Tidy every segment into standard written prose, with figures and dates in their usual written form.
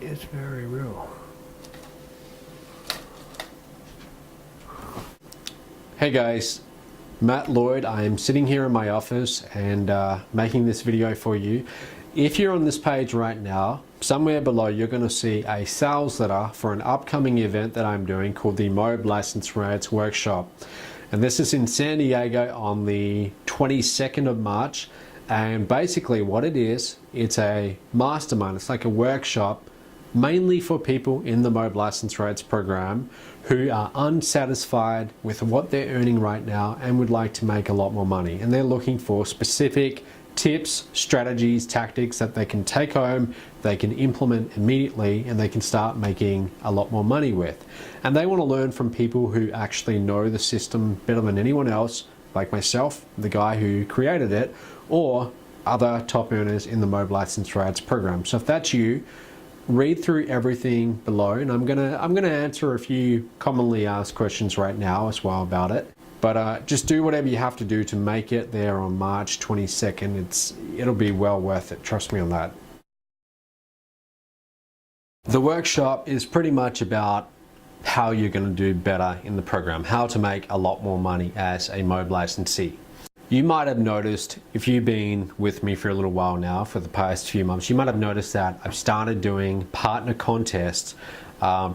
is very real. Hey guys, Matt Lloyd. I am sitting here in my office and making this video for you. If you're on this page right now, somewhere below you're going to see a sales letter for an upcoming event that I'm doing called the MOBE License Rates Workshop. And this is in San Diego on the 22nd of March. And basically what it is, it's a mastermind. It's like a workshop mainly for people in the MOBE License Rates program who are unsatisfied with what they're earning right now and would like to make a lot more money. And they're looking for specific tips, strategies, tactics that they can take home, they can implement immediately, and they can start making a lot more money with. And they want to learn from people who actually know the system better than anyone else, like myself, the guy who created it, or other top earners in the MOBE License Rates program. So if that's you, read through everything below, and I'm gonna answer a few commonly asked questions right now as well about it. But just do whatever you have to do to make it there on March 22nd. It'll be well worth it, trust me on that. The workshop is pretty much about how you're going to do better in the program, how to make a lot more money as a MOBE licensee. You might have noticed, if you've been with me for a little while now, for the past few months, you might have noticed that I've started doing partner contests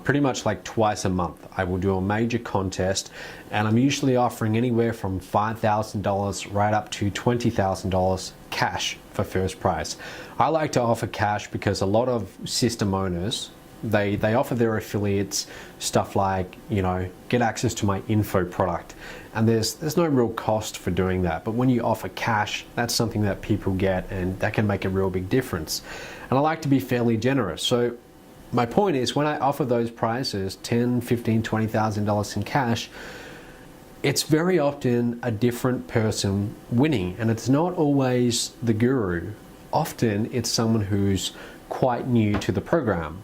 pretty much like twice a month. I will do a major contest, and I'm usually offering anywhere from $5,000 right up to $20,000 cash for first prize. I like to offer cash because a lot of system owners, they offer their affiliates stuff like, you know, get access to my info product, and there's no real cost for doing that. But when you offer cash, that's something that people get, and that can make a real big difference. And I like to be fairly generous. So my point is, when I offer those prizes, $10,000, $15,000, $20,000 in cash, it's very often a different person winning, and it's not always the guru. Often it's someone who's quite new to the program.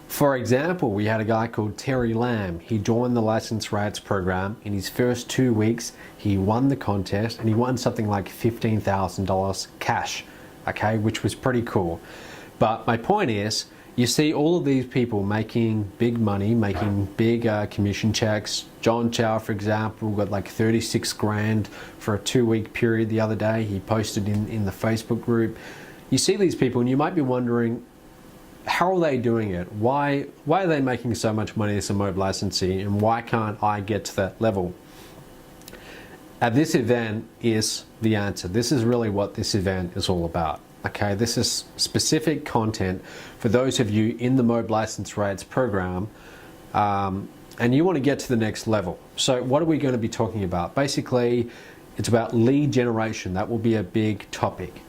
For example, we had a guy called Terry Lamb. He joined the License Rates program. In his first 2 weeks, he won the contest, and he won something like $15,000 cash, okay, which was pretty cool. But my point is, you see all of these people making big money, making big commission checks. John Chow, for example, got like 36 grand for a 2-week period the other day. He posted in the Facebook group. You see these people and you might be wondering, how are they doing it? Why are they making so much money as a MOBE licensee, and why can't I get to that level? At this event is the answer. This is really what this event is all about. Okay, this is specific content for those of you in the MOBE License Rates program, and you want to get to the next level. So what are we going to be talking about? Basically, it's about lead generation. That will be a big topic.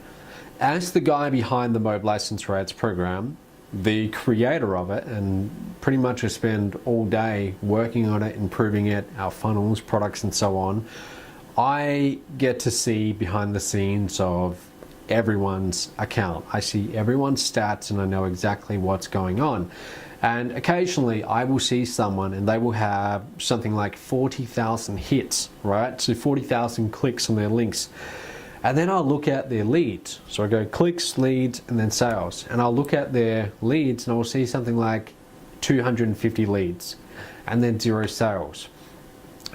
As the guy behind the MOBE License Rates program, the creator of it, and pretty much I spend all day working on it, improving it, our funnels, products, and so on, I get to see behind the scenes of everyone's account. I see everyone's stats and I know exactly what's going on. And occasionally I will see someone and they will have something like 40,000 hits, right? So 40,000 clicks on their links. And then I'll look at their leads. So I go clicks, leads, and then sales. And I'll look at their leads and I'll see something like 250 leads and then 0 sales.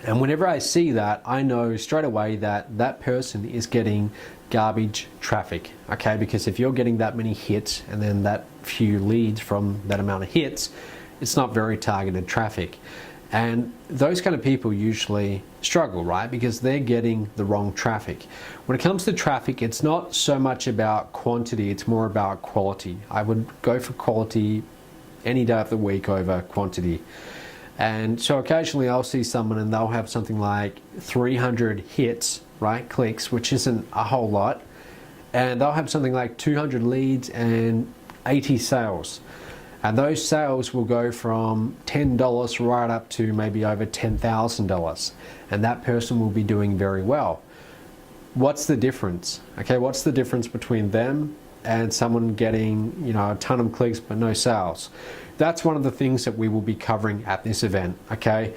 And whenever I see that, I know straight away that that person is getting garbage traffic, okay? Because if you're getting that many hits and then that few leads from that amount of hits, it's not very targeted traffic. And those kind of people usually struggle, right? Because they're getting the wrong traffic. When it comes to traffic, it's not so much about quantity, it's more about quality. I would go for quality any day of the week over quantity. And so occasionally I'll see someone and they'll have something like 300 hits, right, clicks, which isn't a whole lot. And they'll have something like 200 leads and 80 sales. And those sales will go from $10 right up to maybe over $10,000. And that person will be doing very well. What's the difference? Okay, what's the difference between them and someone getting, you know, a ton of clicks but no sales? That's one of the things that we will be covering at this event, okay?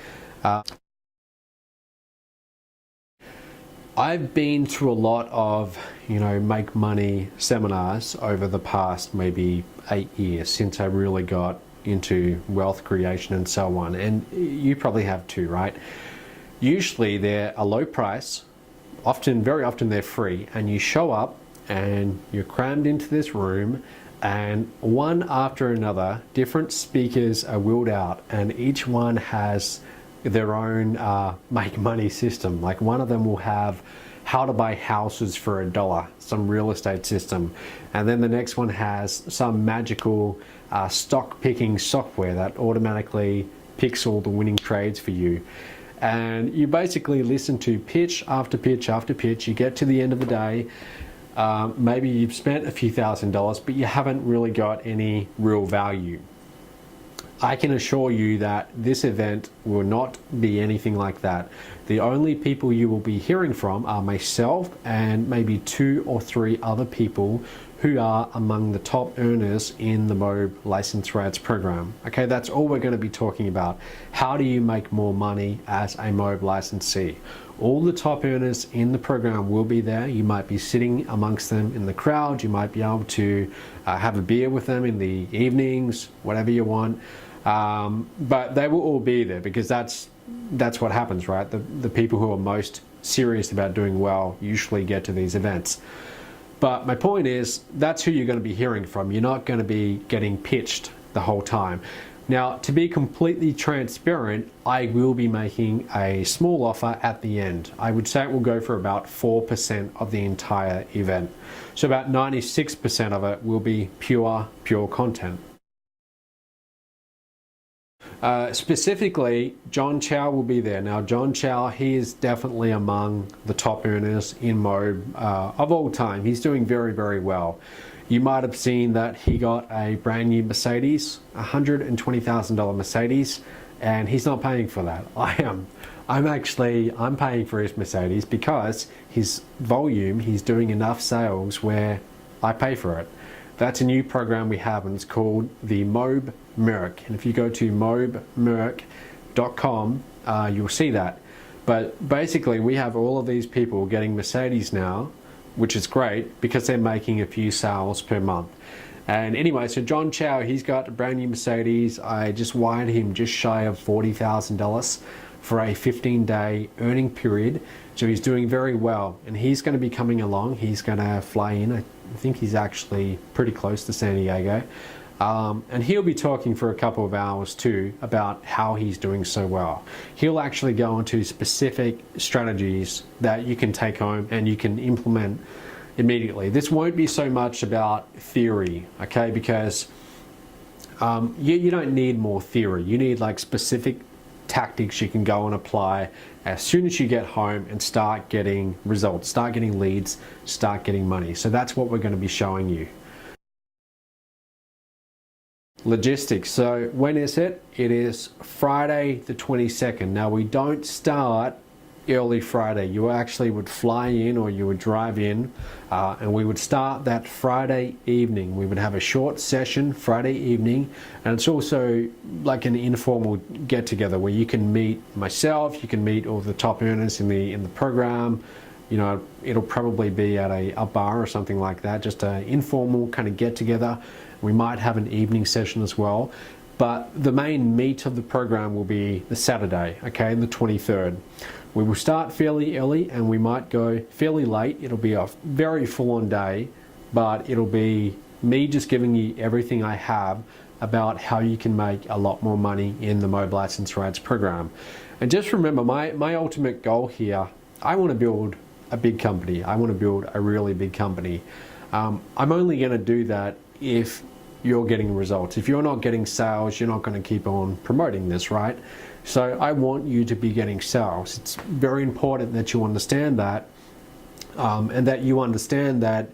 I've been through a lot of, make money seminars over the past maybe 8 years since I really got into wealth creation and so on. And you probably have too, right? Usually they're a low price, very often they're free, and you show up and you're crammed into this room, and one after another, different speakers are wheeled out, and each one has their own make money system. Like one of them will have how to buy houses for $1, some real estate system, and then the next one has some magical stock picking software that automatically picks all the winning trades for you. And you basically listen to pitch after pitch after pitch. You get to the end of the day, maybe you've spent a few $1,000s, but you haven't really got any real value. I can assure you that this event will not be anything like that. The only people you will be hearing from are myself and maybe 2 or 3 other people who are among the top earners in the MOBE License Rads program. Okay, that's all we're going to be talking about. How do you make more money as a MOBE licensee? All the top earners in the program will be there. You might be sitting amongst them in the crowd. You might be able to have a beer with them in the evenings, whatever you want. But they will all be there because that's what happens, right? The people who are most serious about doing well usually get to these events. But my point is, that's who you're going to be hearing from. You're not going to be getting pitched the whole time. Now, to be completely transparent, I will be making a small offer at the end. I would say it will go for about 4% of the entire event. So about 96% of it will be pure content. Specifically, John Chow will be there. Now, John Chow, he is definitely among the top earners in MOBE of all time. He's doing very, very well. You might have seen that he got a brand new Mercedes, $120,000 Mercedes, and he's not paying for that. I am. I'm paying for his Mercedes because his volume, he's doing enough sales where I pay for it. That's a new program we have, and it's called the MOBE Merc. And if you go to mobemerc.com, you'll see that. But basically, we have all of these people getting Mercedes now, which is great because they're making a few sales per month. And anyway, so John Chow, he's got a brand new Mercedes. I just wired him just shy of $40,000 for a 15-day earning period. So he's doing very well, and he's going to be coming along. He's going to fly in. I think he's actually pretty close to San Diego. And he'll be talking for a couple of hours too about how he's doing so well. He'll actually go into specific strategies that you can take home and you can implement immediately. This won't be so much about theory, okay? Because you don't need more theory. You need like specific tactics you can go and apply as soon as you get home and start getting results, start getting leads, start getting money. So that's what we're going to be showing you. Logistics. So when is it? It is Friday the 22nd. Now we don't start early Friday. You actually would fly in or you would drive in and we would start that Friday evening. We would have a short session Friday evening, and it's also like an informal get together where you can meet myself, you can meet all the top earners in the program. You know, it'll probably be at a bar or something like that, just an informal kind of get together. We might have an evening session as well, but the main meat of the program will be the Saturday, okay, the 23rd. We will start fairly early and we might go fairly late. It'll be a very full-on day, but it'll be me just giving you everything I have about how you can make a lot more money in the MOBE License Rads program. And just remember, my ultimate goal here, I want to build a big company. I want to build a really big company. I'm only going to do that if you're getting results. If you're not getting sales, you're not going to keep on promoting this, right? So I want you to be getting sales. It's very important that you understand that, and that you understand that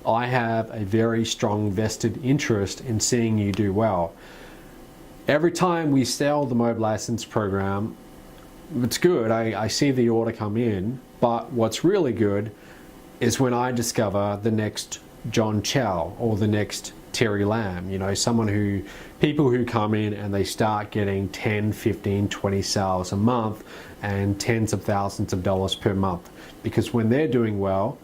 I have a very strong vested interest in seeing you do well. Every time we sell the MOBE license program, it's good. I see the order come in, but what's really good is when I discover the next John Chow or the next Terry Lamb, people who come in and they start getting 10, 15, 20 sales a month and tens of thousands of dollars per month. Because when they're doing well,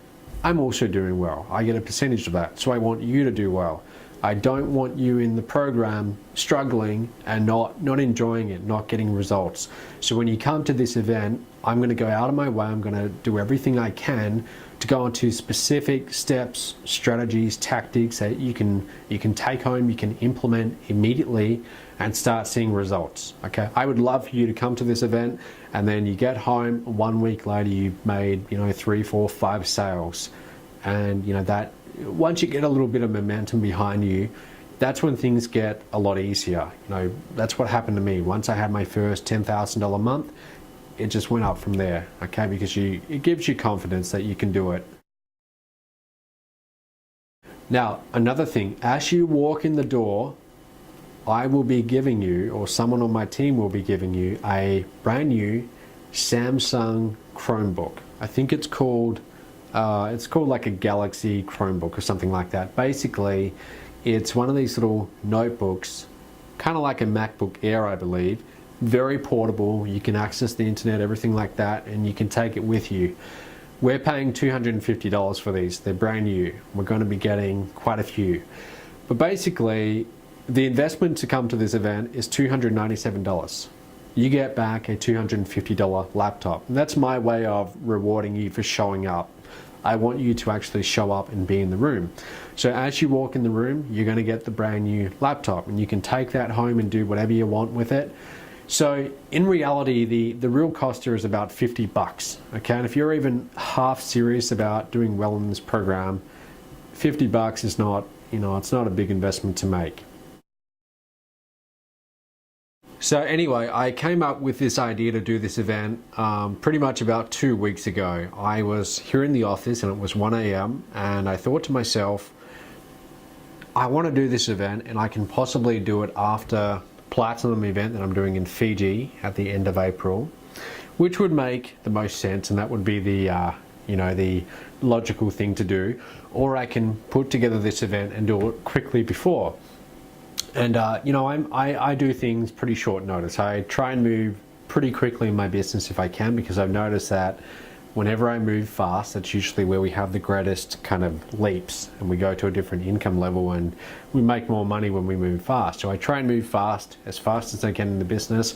I'm also doing well. I get a percentage of that. So I want you to do well. I don't want you in the program struggling and not enjoying it, not getting results. So when you come to this event, I'm going to go out of my way. I'm going to do everything I can to go into specific steps, strategies, tactics that you can take home, you can implement immediately and start seeing results. Okay, I would love for you to come to this event and then you get home 1 week later, you've made 3, 4, 5 sales, and that once you get a little bit of momentum behind you, that's when things get a lot easier. That's what happened to me. Once I had my first $10,000 month, it just went up from there, okay? Because it gives you confidence that you can do it. Now, another thing, as you walk in the door, I will be giving you, or someone on my team will be giving you, a brand new Samsung Chromebook. I think it's called like a Galaxy Chromebook or something like that. Basically, it's one of these little notebooks, kind of like a MacBook Air, I believe. Very portable. You can access the internet, everything like that, and you can take it with you. We're paying $250 for these. They're brand new. We're going to be getting quite a few. But basically, the investment to come to this event is $297. You get back a $250 laptop. And that's my way of rewarding you for showing up. I want you to actually show up and be in the room. So as you walk in the room, you're going to get the brand new laptop, and you can take that home and do whatever you want with it. So in reality, the real cost here is about $50, okay? And if you're even half serious about doing well in this program, $50 is not, it's not a big investment to make. So anyway, I came up with this idea to do this event pretty much about 2 weeks ago. I was here in the office and it was 1 a.m. and I thought to myself, I want to do this event and I can possibly do it after Platinum event that I'm doing in Fiji at the end of April, which would make the most sense, and that would be the the logical thing to do. Or I can put together this event and do it quickly before. And I do things pretty short notice. I try and move pretty quickly in my business if I can, because I've noticed that whenever I move fast, that's usually where we have the greatest kind of leaps, and we go to a different income level and we make more money when we move fast. So I try and move fast as I can in the business.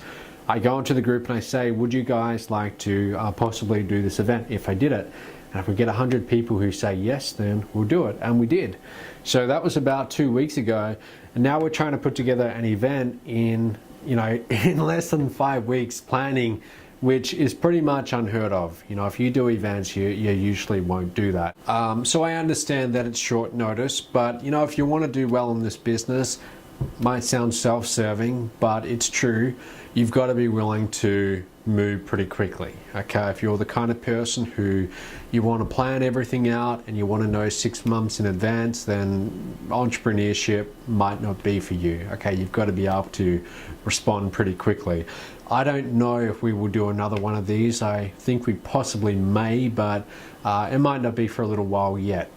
I go into the group and I say, would you guys like to possibly do this event if I did it? And if we get 100 people who say yes, then we'll do it. And we did. So that was about 2 weeks ago. And now we're trying to put together an event in less than 5 weeks planning, which is pretty much unheard of. If you do events, you usually won't do that. So I understand that it's short notice, but if you want to do well in this business, might sound self-serving, but it's true. You've got to be willing to move pretty quickly. Okay, if you're the kind of person who you want to plan everything out and you want to know 6 months in advance, then entrepreneurship might not be for you. Okay, you've got to be able to respond pretty quickly. I don't know if we will do another one of these. I think we possibly may, but it might not be for a little while yet.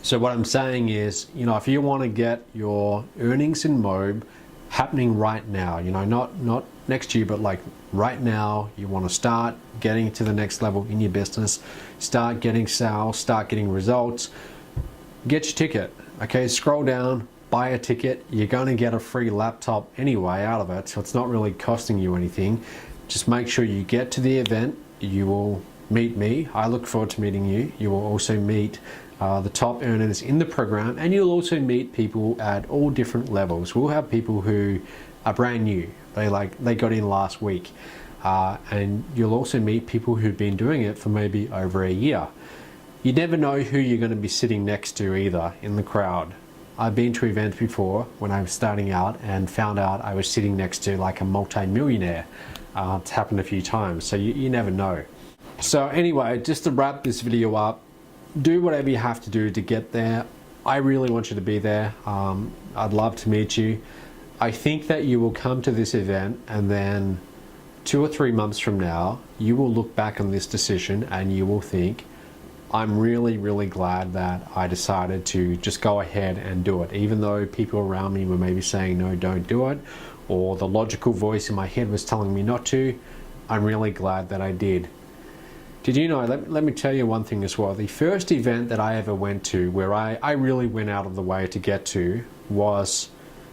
So what I'm saying is, if you want to get your earnings in MOBE happening right now, not next year, but like right now, you want to start getting to the next level in your business, start getting sales, start getting results, get your ticket. Okay, scroll down, buy a ticket. You're going to get a free laptop anyway out of it, so it's not really costing you anything. Just make sure you get to the event. You will meet me. I look forward to meeting you. You will also meet the top earners in the program, and you'll also meet people at all different levels. We'll have people who are brand new. They got in last week, and you'll also meet people who've been doing it for maybe over a year. You never know who you're going to be sitting next to either in the crowd. I've been to events before when I was starting out and found out I was sitting next to like a multi-millionaire. It's happened a few times, so you never know. So anyway, just to wrap this video up, do whatever you have to do to get there. I really want you to be there. I'd love to meet you. I think that you will come to this event and then 2 or 3 months from now, you will look back on this decision and you will think, I'm really, really glad that I decided to just go ahead and do it, even though people around me were maybe saying, no, don't do it, or the logical voice in my head was telling me not to. I'm really glad that I did. Did you know, let me tell you one thing as well. The first event that I ever went to, where I really went out of the way to get to, was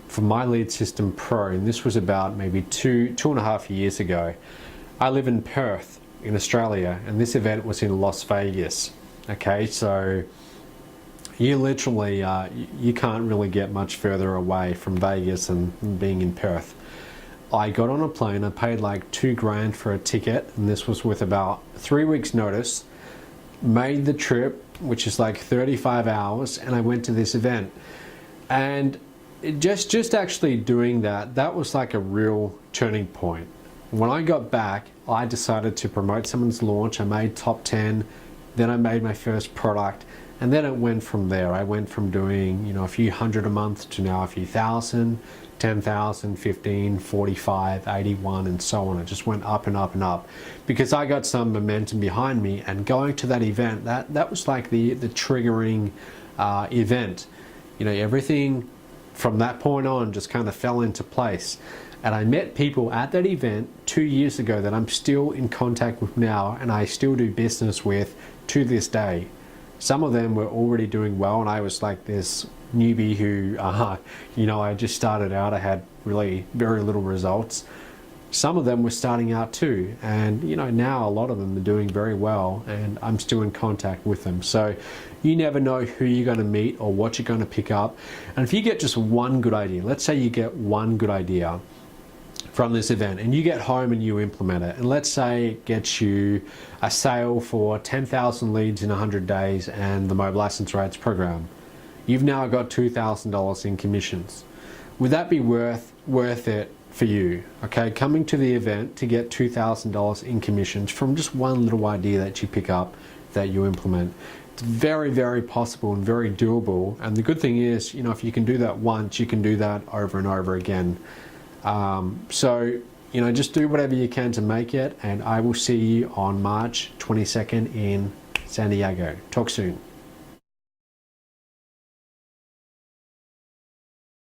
for my lead system pro, and this was about maybe two and a half years ago. I live in Perth in Australia, and this event was in Las Vegas. Okay, so you literally, you can't really get much further away from Vegas than being in Perth. I got on a plane, I paid like $2,000 for a ticket, and this was with about 3 weeks notice, made the trip, which is like 35 hours, and I went to this event. And just actually doing that was like a real turning point. When I got back, I decided to promote someone's launch. I made top 10, then I made my first product, and then it went from there. I went from doing, you know, a few hundred a month to now a few thousand, 10,000, 15, 45, 81, and so on. It just went up and up and up because I got some momentum behind me, and going to that event, that was like the triggering event. You know, everything from that point on just kind of fell into place. And I met people at that event 2 years ago that I'm still in contact with now, and I still do business with to this day. Some of them were already doing well, and I was like this newbie who, you know, I just started out. I had really very little results. Some of them were starting out too, and you know, now a lot of them are doing very well, and I'm still in contact with them. So you never know who you're going to meet or what you're going to pick up. And if you get just one good idea, let's say you get one good idea from this event, and you get home and you implement it, and let's say it gets you a sale for 10,000 leads in 100 days and the MOBE license rates program. You've now got $2,000 in commissions. Would that be worth it for you? Okay, coming to the event to get $2,000 in commissions from just one little idea that you pick up, that you implement. It's very, very possible and very doable. And the good thing is, you know, if you can do that once, you can do that over and over again. So, you know, just do whatever you can to make it, and I will see you on March 22nd in San Diego. Talk soon.